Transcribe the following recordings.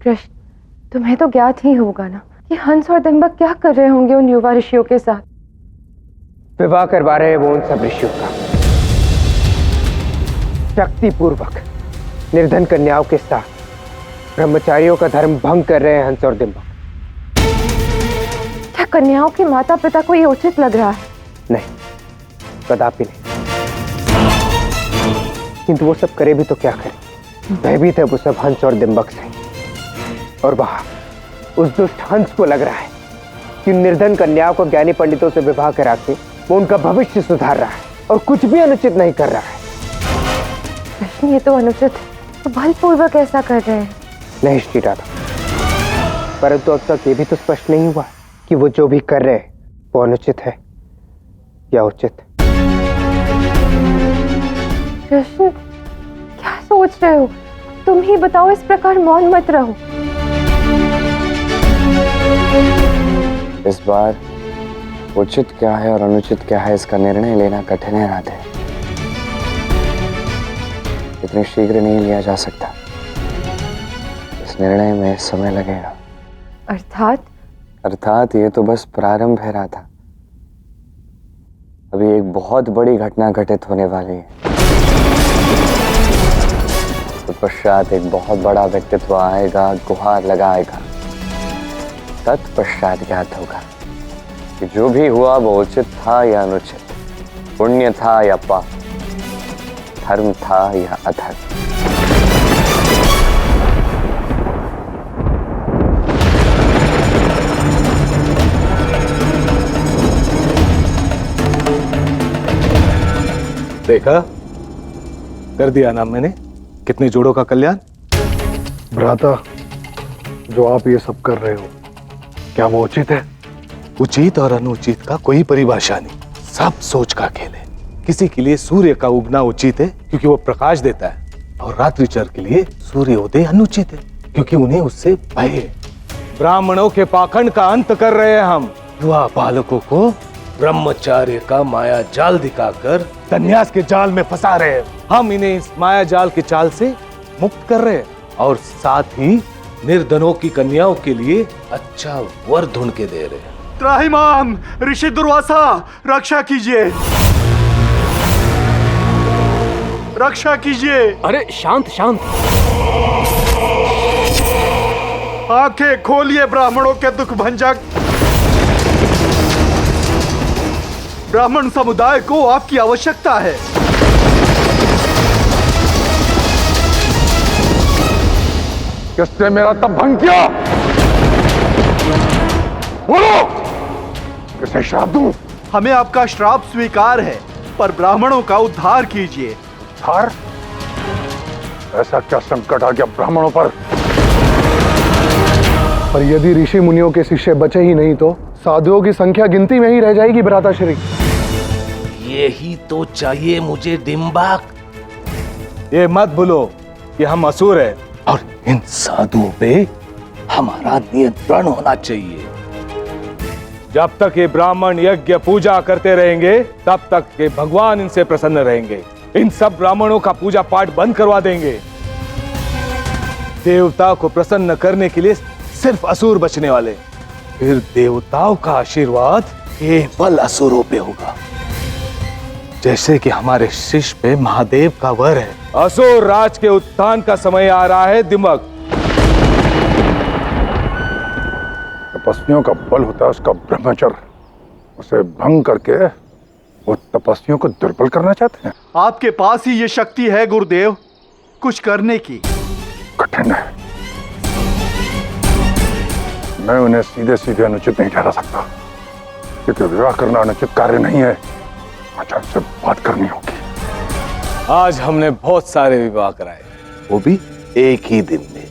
कृष्ण, तुम्हें तो ज्ञात ही होगा ना कि हंस और दिम्बक क्या कर रहे होंगे उन युवा ऋषियों के साथ। विवाह करवा रहे हैं वो उन सब ऋषियों का, शक्ति पूर्वक निर्धन कन्याओं के साथ ब्रह्मचारियों का धर्म भंग कर रहे हैं हंस और दिम्बक। क्या कन्याओं के माता पिता को ये उचित लग रहा है? नहीं, कदापि नहीं। किंतु वो सब करे भी तो क्या करे, भयभीत है वो सब हंस और दिम्बक से। और वहां उस दुष्ट हंस को लग रहा है कि निर्धन कन्याओं को ज्ञानी पंडितों से विवाह करा के वो उनका भविष्य सुधार रहा है और कुछ भी अनुचित नहीं कर रहा है। कृष्ण, ये तो अनुचित है, तो बलपूर्वक ऐसा कर रहे हैं। नहीं श्री राधा, परंतु अब तक ये भी तो स्पष्ट नहीं हुआ कि वो जो भी कर रहे हैं वो अनुचित है या उचित। कृष्ण, क्या सोच रहे हो? तुम ही बताओ, इस प्रकार मौन मत रहो। इस बार उचित क्या है और अनुचित क्या है इसका निर्णय लेना कठिन है राधे। इतनी शीघ्र नहीं लिया जा सकता, इस निर्णय में समय लगेगा। अर्थात ये तो बस प्रारंभ है राधा, अभी एक बहुत बड़ी घटना घटित होने वाली है। तत्पश्चात एक बहुत बड़ा व्यक्तित्व आएगा, गुहार लगाएगा। तत्पश्चात ज्ञात होगा कि जो भी हुआ वो उचित था या अनुचित, पुण्य था या पाप, धर्म था या अधर्म। देखा, कर दिया ना मैंने, कितने जोड़ों का कल्याण। भ्राता, जो आप ये सब कर रहे हो, क्या वो उचित है? उचित और अनुचित का कोई परिभाषा नहीं, सब सोच का खेल है। किसी के लिए सूर्य का उगना उचित है क्योंकि वो प्रकाश देता है, और रात्रिचर के लिए सूर्योदय अनुचित है क्योंकि उन्हें उससे भय है। ब्राह्मणों के पाखंड का अंत कर रहे हैं हम, युवा बालकों को ब्रह्मचार्य का माया जाल दिखाकर संन्यास के जाल में फंसा रहे हैं। हम इन्हें इस माया जाल के चाल से मुक्त कर रहे हैं और साथ ही निर्धनों की कन्याओं के लिए अच्छा वर ढूंढ के दे रहे हैं। त्राहिमाम ऋषि दुर्वासा, रक्षा कीजिए, रक्षा कीजिए। अरे शांत शांत, आंखें खोलिए ब्राह्मणों के दुख भंजक। ब्राह्मण समुदाय को आपकी आवश्यकता है। किसने मेरा तप भंग किया? बोलो, किसे श्राप दूं? हमें आपका श्राप स्वीकार है, पर ब्राह्मणों का उद्धार कीजिए। उद्धार? ऐसा क्या संकट आ गया ब्राह्मणों पर? पर यदि ऋषि मुनियों के शिष्य बचे ही नहीं तो साधुओं की संख्या गिनती में ही रह जाएगी भ्राताश्री। यही तो चाहिए मुझे डिम्बाक। ये मत भूलो कि हम असुर हैं और इन साधुओं पे हमारा नियंत्रण होना चाहिए। जब तक ये ब्राह्मण यज्ञ पूजा करते रहेंगे तब तक ये भगवान इनसे प्रसन्न रहेंगे। इन सब ब्राह्मणों का पूजा पाठ बंद करवा देंगे। देवता को प्रसन्न करने के लिए सिर्फ असुर बचने वाले, फिर देवताओं का आशीर्वाद केवल असुरों पे होगा, जैसे कि हमारे शिष्य पे महादेव का वर है। असुर राज के उत्थान का समय आ रहा है दिम्बक। तपस्वियों का बल होता है उसका ब्रह्मचर्य, उसे भंग करके वो तपस्वियों को दुर्बल करना चाहते हैं। आपके पास ही ये शक्ति है गुरुदेव, कुछ करने की। कठिन है, मैं उन्हें सीधे सीधे अनुचित नहीं ठहरा सकता, क्योंकि विवाह करना अनुचित कार्य नहीं है। आचार्य से बात करनी होगी। आज हमने बहुत सारे विवाह कराए, वो भी एक ही दिन में।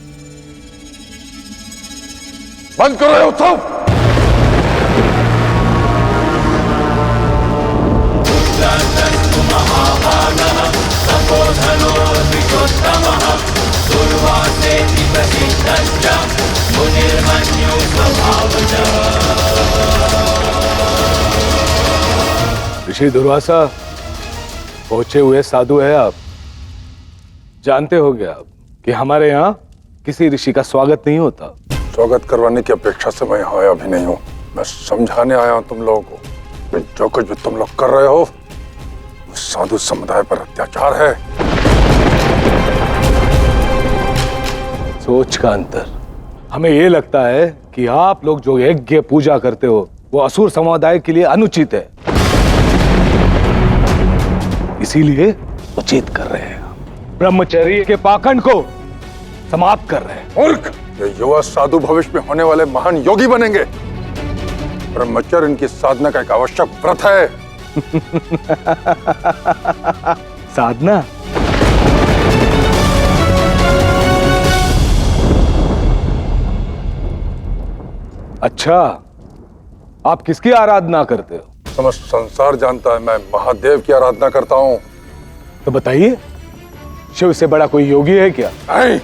बंद करो ये उत्सव। ऋषि दुर्वासा, पहुंचे हुए साधु है आप। जानते होंगे आप कि हमारे यहाँ किसी ऋषि का स्वागत नहीं होता। स्वागत करवाने की अपेक्षा से मैं यहाँ आया भी नहीं हूँ। मैं समझाने आया हूँ तुम लोगों को कि जो कुछ भी तुम लोग कर रहे हो वो साधु समुदाय पर अत्याचार है। सोच का अंतर। हमें ये लगता है कि आप लोग जो यज्ञ पूजा करते हो वो असुर समुदाय के लिए अनुचित है, इसीलिए उचित कर रहे हैं। ब्रह्मचर्य के पाखंड को समाप्त कर रहे हैं। मूर्ख! ये युवा साधु भविष्य में होने वाले महान योगी बनेंगे। ब्रह्मचर्य इनकी साधना का एक आवश्यक व्रत है। साधना? अच्छा, आप किसकी आराधना करते हो? समस्त संसार जानता है मैं महादेव की आराधना करता हूँ। तो बताइए, शिव से बड़ा कोई योगी है क्या? नहीं,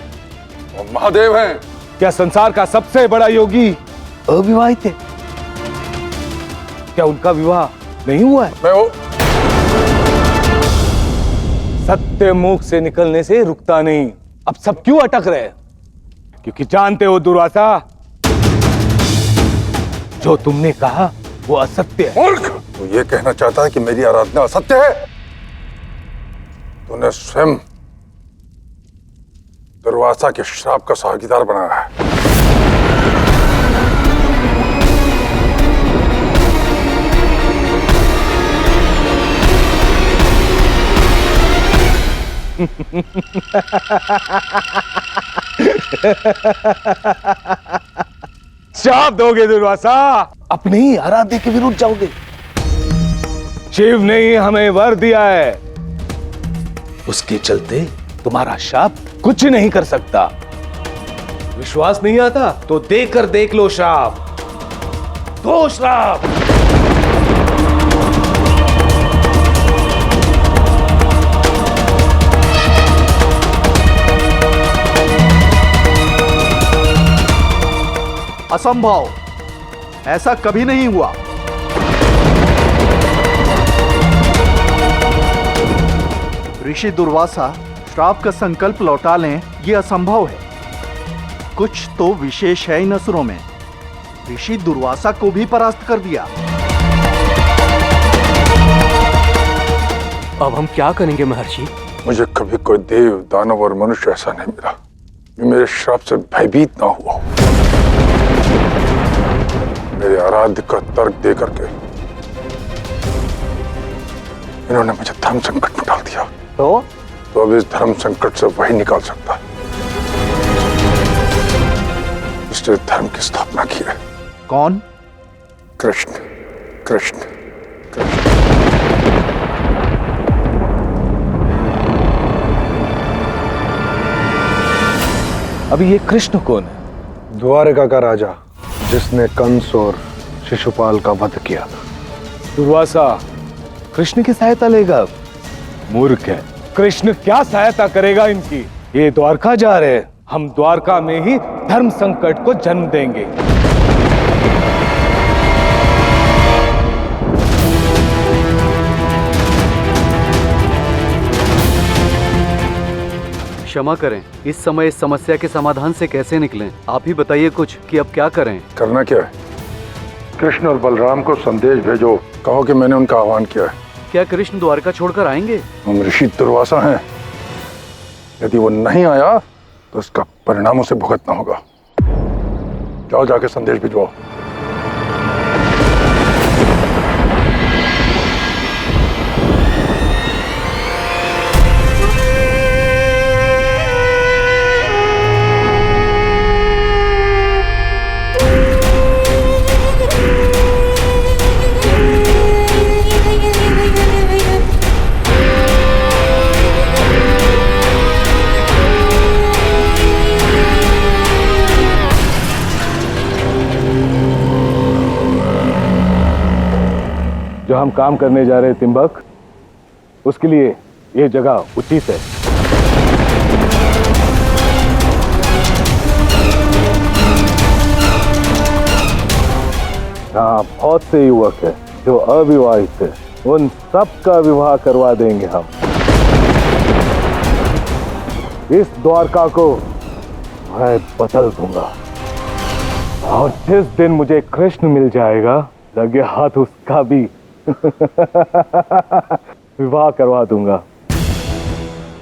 वो महादेव हैं। क्या संसार का सबसे बड़ा योगी अविवाहित है? क्या उनका विवाह नहीं हुआ है? मैं वो सत्य मुख से निकलने से रुकता नहीं। अब सब क्यों अटक रहे हैं? क्योंकि जानते हो दुर्वासा, जो तुमने कहा वो असत्य है। मूर्ख! तू ये कहना चाहता है कि मेरी आराधना असत्य है? तूने स्वयं दुर्वासा के श्राप का सागीदार बनाया है। श्राप दोगे दुर्वासा? अपने ही आराध्य के विरुद्ध जाओगे? शिव ने ही हमें वर दिया है, उसके चलते तुम्हारा शाप कुछ नहीं कर सकता। विश्वास नहीं आता तो देकर देख लो श्राप। दो श्राप। असंभव, ऐसा कभी नहीं हुआ। ऋषि दुर्वासा श्राप का संकल्प लौटा लें, यह असंभव है। कुछ तो विशेष है इन असुरों में। ऋषि दुर्वासा को भी परास्त कर दिया। अब हम क्या करेंगे महर्षि? मुझे कभी कोई देव, दानव और मनुष्य ऐसा नहीं मिला कि मेरे श्राप से भयभीत ना हुआ। मेरे आराध्य का तर्क दे करके इन्होंने मुझे धर्म संकट में डाल दिया। तो अब इस धर्म संकट से वही निकाल सकता है जिसने धर्म की स्थापना की है। कौन? कृष्ण, कृष्ण, कृष्ण। अभी ये कृष्ण कौन है? द्वारका का राजा जिसने कंस और शिशुपाल का वध किया था। दुर्वासा कृष्ण की सहायता लेगा? अब मूर्ख है। कृष्ण क्या सहायता करेगा इनकी? ये द्वारका जा रहे हैं, हम द्वारका में ही धर्म संकट को जन्म देंगे। क्षमा करें, इस समय इस समस्या के समाधान से कैसे निकलें? आप ही बताइए कुछ कि अब क्या करें? करना क्या है? कृष्ण और बलराम को संदेश भेजो, कहो कि मैंने उनका आह्वान किया है। क्या कृष्ण द्वारका छोड़कर आएंगे? हम ऋषि दुर्वासा हैं, यदि वो नहीं आया तो इसका परिणाम उसे भुगतना होगा। जाओ जाके संदेश भिजवाओ। जो हम काम करने जा रहे हैं तिम्बक, उसके लिए ये जगह उचित है। यहाँ बहुत से युवक हैं जो अविवाहित हैं, उन सब का विवाह करवा देंगे हम। इस द्वारका को मैं बदल दूंगा। और जिस दिन मुझे कृष्ण मिल जाएगा, लगे हाथ उसका भी विवाह करवा दूंगा।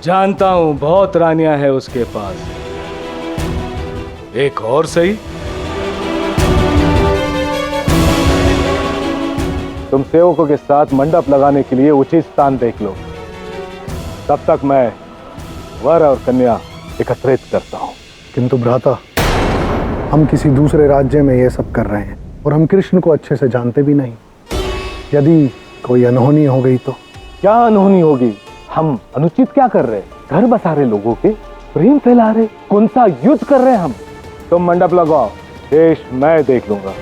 जानता हूं बहुत रानियां हैं उसके पास, एक और सही। तुम सेवकों के साथ मंडप लगाने के लिए उचित स्थान देख लो, तब तक मैं वर और कन्या एकत्रित करता हूं। किंतु भ्राता, हम किसी दूसरे राज्य में ये सब कर रहे हैं और हम कृष्ण को अच्छे से जानते भी नहीं। यदि कोई अनहोनी हो गई तो? क्या अनहोनी होगी? हम अनुचित क्या कर रहे? घर बसा रहे लोगों के, प्रेम फैला रहे, कौन सा युद्ध कर रहे हैं हम? तुम मंडप लगाओ, देश मैं देख लूंगा।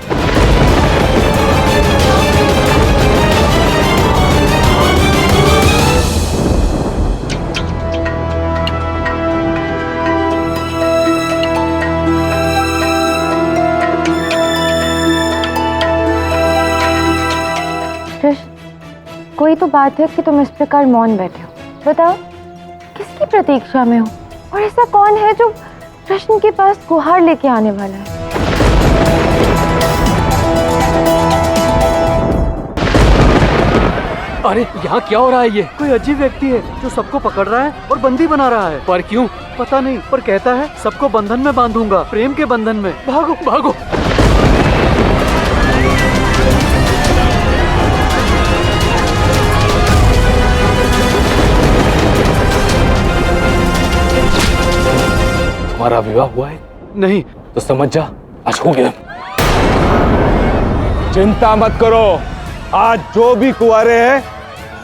कोई तो बात है कि तुम इस प्रकार मौन बैठे हो। बताओ, किसकी प्रतीक्षा में हो? और ऐसा कौन है जो कृष्ण के पास गुहार लेके आने वाला है? अरे यहाँ क्या हो रहा है? ये कोई अजीब व्यक्ति है जो सबको पकड़ रहा है और बंदी बना रहा है। पर क्यों? पता नहीं, पर कहता है सबको बंधन में बांधूंगा, प्रेम के बंधन में। भागो भागो। हमारा विवाह हुआ है? नहीं। तो समझ जा, आज हो गया। चिंता मत करो, आज जो भी कुंवारे हैं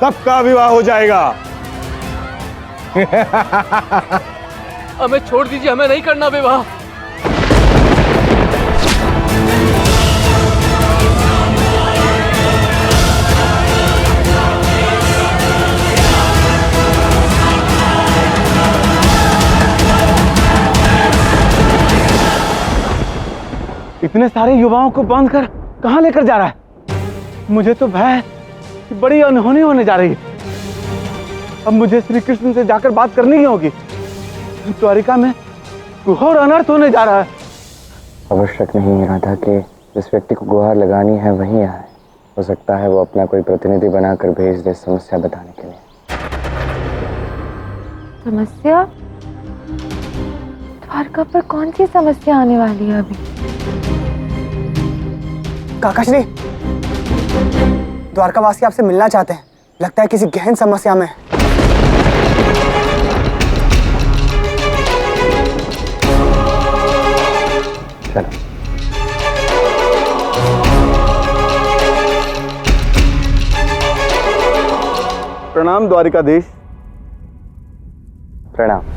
सबका विवाह हो जाएगा। हमें छोड़ दीजिए, हमें नहीं करना विवाह। इतने सारे युवाओं को बांधकर कहां लेकर जा रहा है? मुझे तो भय है कि बड़ी अनहोनी होने जा रही है। अब मुझे श्री कृष्ण से जाकर बात करनी ही होगी। द्वारिका में घोर अनर्थ होने जा रहा है। आवश्यक नहीं राधा कि जिस व्यक्ति को गुहार लगानी है वहीं आए। हो सकता है वो अपना कोई प्रतिनिधि बनाकर भेज दे समस्या बताने के लिए। समस्या? द्वारका पर कौन सी समस्या आने वाली है अभी? काकाश्री, द्वारकावासी आपसे मिलना चाहते हैं। लगता है किसी गहन समस्या में। चलो। प्रणाम द्वारिकाधीश। प्रणाम।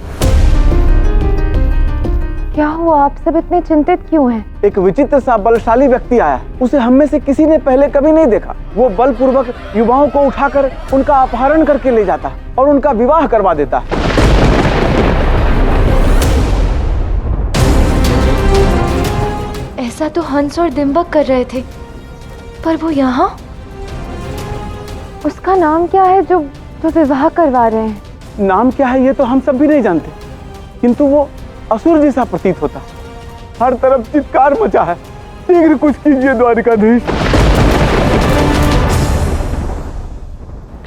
क्या हुआ, आप सब इतने चिंतित क्यों हैं? एक विचित्र सा बलशाली व्यक्ति आया। उसे हम में से किसी ने पहले कभी नहीं देखा। वो बलपूर्वक युवाओं को उठाकर उनका अपहरण करके ले जाता और उनका विवाह करवा देता। ऐसा तो हंस और दिम्बक कर रहे थे, पर वो यहाँ? उसका नाम क्या है जो विवाह करवा रहे हैं? नाम क्या है ये तो हम सब भी नहीं जानते, किंतु वो असुर जैसा प्रतीत होता। हर तरफ चित्कार मचा है। शीघ्र कुछ कीजिए द्वारिकाधीश।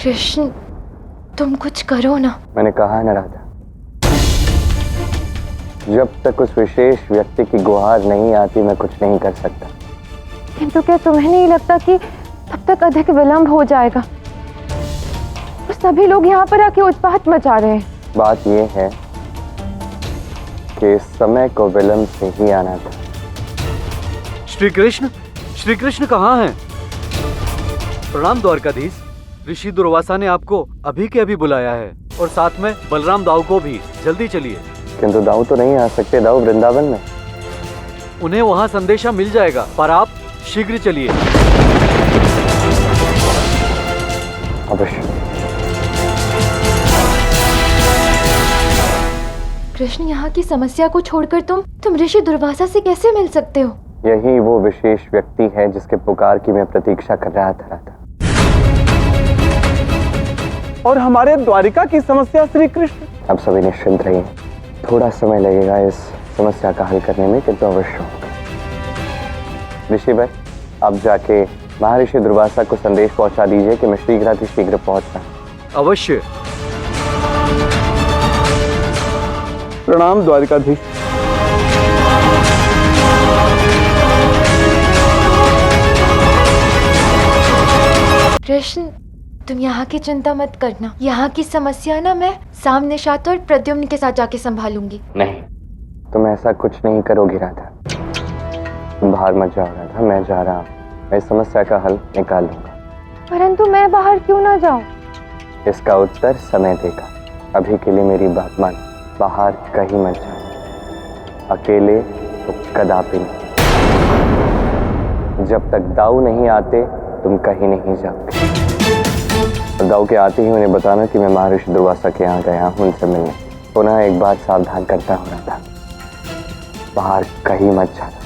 कृष्ण, तुम कुछ करो ना। मैंने कहा ना राधा, जब तक उस विशेष व्यक्ति की गुहार नहीं आती मैं कुछ नहीं कर सकता। किंतु क्या तुम्हें नहीं लगता कि तब तक अधिक विलंब हो जाएगा? तो सभी लोग यहाँ पर आके उत्पात मचा रहे हैं। बात ये है कि इस समय को विलंब से ही आना था। श्री कृष्ण कहाँ हैं? प्रणाम द्वारकाधीश। ऋषि दुर्वासा ने आपको अभी के अभी बुलाया है और साथ में बलराम दाऊ को भी। जल्दी चलिए। किंतु दाऊ तो नहीं आ सकते, दाऊ वृंदावन में। उन्हें वहाँ संदेशा मिल जाएगा, पर आप शीघ्र चलिए। अवश्य। कृष्ण, यहाँ की समस्या को छोड़कर तुम ऋषि दुर्वासा से कैसे मिल सकते हो? यही वो विशेष व्यक्ति है जिसके पुकार की मैं प्रतीक्षा कर रहा था। और हमारे द्वारिका की समस्या श्री कृष्ण। अब सभी निश्चिंत रहिए, थोड़ा समय लगेगा इस समस्या का हल करने में कितना अवश्य होगा। ऋषि भाई, आप जाके महर्षि दुर्वासा को संदेश पहुंचा दीजिए कि मैं शीघ्र पहुंच रहा हूं। अवश्य। प्रणाम द्वारिकाधीश। कृष्ण, तुम यहाँ की चिंता मत करना। यहाँ की समस्या ना मैं सामनेशात और प्रद्युम्न के साथ जाके संभालूंगी। नहीं, तुम ऐसा कुछ नहीं करोगी राधा। तुम बाहर मत जाओ राधा, मैं जा रहा हूँ। मैं इस समस्या का हल निकाल लूंगा। परंतु मैं बाहर क्यों ना जाऊं? इसका उत्तर समय देगा। अभी के लिए मेरी बात मान, बाहर कहीं मत जाओ। अकेले तो कदापि नहीं। जब तक दाऊ नहीं आते तुम कहीं नहीं जाओगे। दाऊ के आते ही उन्हें बताना कि मैं महर्षि दुर्वासा के यहाँ गया हूँ उनसे मिलने। पुनः एक बार सावधान करता हो रहा था, बाहर कहीं मत जाना।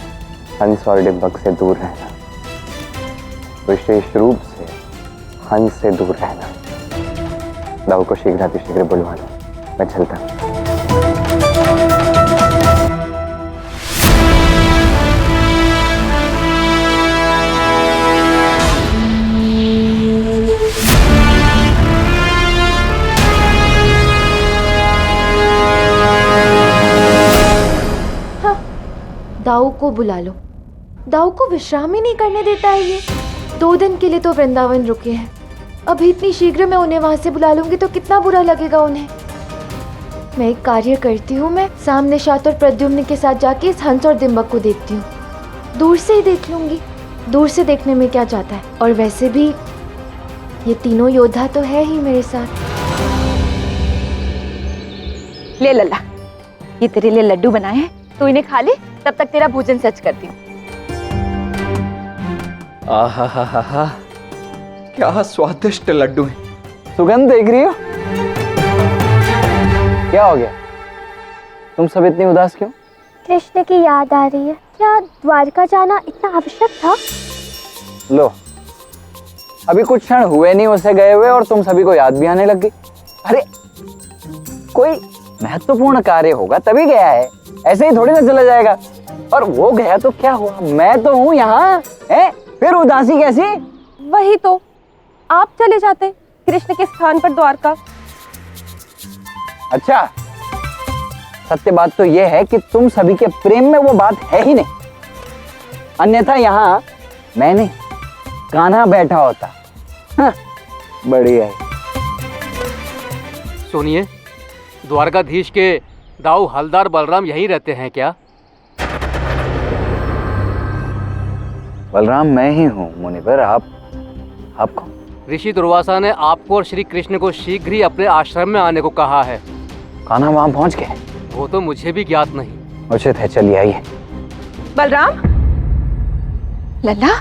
हंस और डिंबक से दूर रहना, विशेष रूप से हंस से दूर रहना। दाऊ को शीघ्र बुलवाना। मैं चलता हूँ। दाऊ को बुला लो। दाऊ को विश्राम ही नहीं करने देता है ये। 2 दिन के लिए तो वृंदावन रुके हैं। अभी इतनी शीघ्र मैं उन्हें वहां से बुला लूंगी तो कितना बुरा लगेगा उन्हें। मैं एक कार्य करती हूँ, मैं सामनेशात और प्रद्युम्न के साथ जाके इस हंस और दिम्बक को देखती हूँ। दूर से ही देख लूंगी। दूर से देखने में क्या जाता है। और वैसे भी ये तीनों योद्धा तो है ही मेरे साथ। ले लल्ला, ये तेरे लिए लड्डू बनाए हैं, तो इन्हें खा ले, तब तक तेरा भोजन सच करती हूँ। आहा, क्या स्वादिष्ट लड्डू हैं। सुगंध देख रही हो? क्या हो गया? तुम सब इतनी उदास क्यों? कृष्ण की याद आ रही है। क्या द्वारका जाना इतना आवश्यक था? लो, अभी कुछ क्षण हुए नहीं उसे गए हुए और तुम सभी को याद भी आने लग गई। अरे, कोई महत्वपूर्ण कार्य होगा तभी गया है, ऐसे ही थोड़ी ना चला जाएगा। और वो गया तो क्या हुआ, मैं तो हूँ यहाँ, है? फिर उदासी कैसी? वही तो, आप चले जाते कृष्ण के स्थान पर द्वारका। अच्छा, सत्य बात तो यह है कि तुम सभी के प्रेम में वो बात है ही नहीं। अन्यथा यहाँ मैं नहीं, कान्हा बैठा होता। हाँ, बढ़िया है। सुनिए, द्वारकाधीश के दाऊ हलदार बलराम यहीं रहते हैं क्या? बलराम मैं ही हूँ मुनिवर। आपको? ऋषि दुर्वासा ने आपको और श्री कृष्ण को शीघ्र ही अपने आश्रम में आने को कहा है। कान्हा वहां पहुंच गए? वो तो मुझे भी ज्ञात नहीं। उचित है, चलिए आइए। बलराम, लल्ला,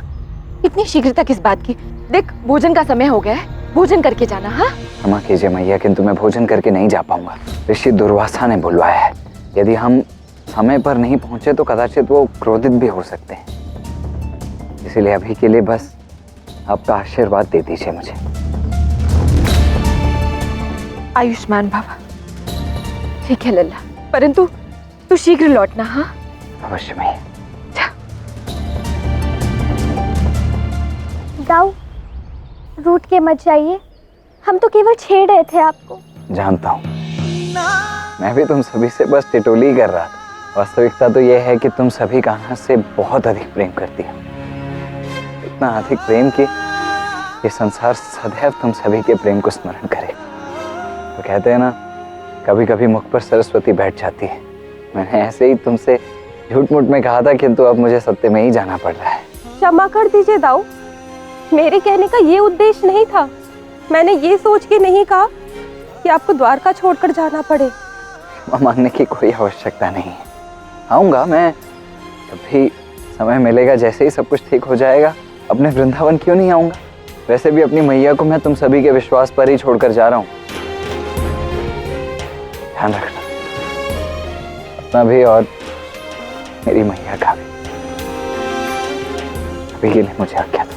इतनी शीघ्रता किस बात की? देख, भोजन का समय हो गया है, भोजन करके जाना। हाँ, क्षमा कीजिए मैया, किंतु मैं भोजन करके नहीं जा पाऊंगा। ऋषि दुर्वासा ने बुलवाया है। यदि हम समय पर नहीं पहुंचे तो कदाचित वो क्रोधित भी हो सकते हैं। इसलिए अभी के लिए बस आपका आशीर्वाद दे दीजिए मुझे। आयुष्मान भव। ठीक है लल्ला, परंतु तू शीघ्र लौटना। हाँ, अवश्य मैया। दाऊ, रूठ के मत जाइए, हम तो केवल छेड़ रहे थे आपको। जानता हूँ, मैं भी तुम सभी से बस टिटोली कर रहा था। वास्तविकता तो यह है कि तुम सभी कान्हा से बहुत अधिक प्रेम करती हो। इतना अधिक प्रेम कि ये संसार सदैव तुम सभी के प्रेम को स्मरण करे। तो कहते हैं ना, कभी कभी मुख पर सरस्वती बैठ जाती है। मैंने ऐसे ही तुमसे झूठ मूठ में कहा था, किंतु अब मुझे सत्य में ही जाना पड़ रहा है। क्षमा कर दीजिए दाऊ, मेरे कहने का ये उद्देश्य नहीं था। मैंने ये सोच के नहीं कहा कि आपको द्वारका छोड़कर जाना पड़े। क्षमा मांगने की कोई आवश्यकता नहीं है। आऊँगा मैं, जब भी समय मिलेगा, जैसे ही सब कुछ ठीक हो जाएगा। अपने वृंदावन क्यों नहीं आऊँगा? वैसे भी अपनी मैया को मैं तुम सभी के विश्वास पर ही छोड़कर जा रहा हूँ। ध्यान रखना अपना भी और मेरी मैया का भी। अभी के लिए मुझे आज्ञा दो।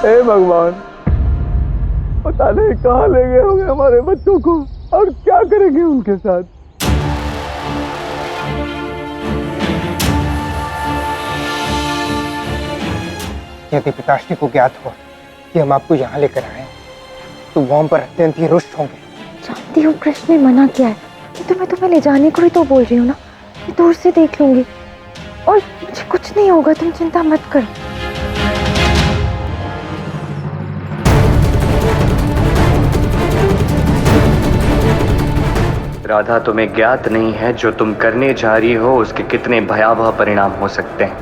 हे भगवान, पता नहीं कहाँ ले गए होंगे हमारे बच्चों को और क्या करेंगे उनके साथ। यदि पिताश्री को ज्ञात हो कि हम आपको यहाँ लेकर आए तो वो हम पर अत्यंत ही रुष्ट होंगे। जानती हूँ कृष्ण ने मना किया है, तो मैं तुम्हें ले जाने को ही तो बोल रही हूँ ना। मैं दूर से देख लूंगी और मुझे कुछ नहीं होगा, तुम चिंता मत करो। राधा, तुम्हें ज्ञात नहीं है जो तुम करने जा रही हो उसके कितने भयावह परिणाम हो सकते हैं।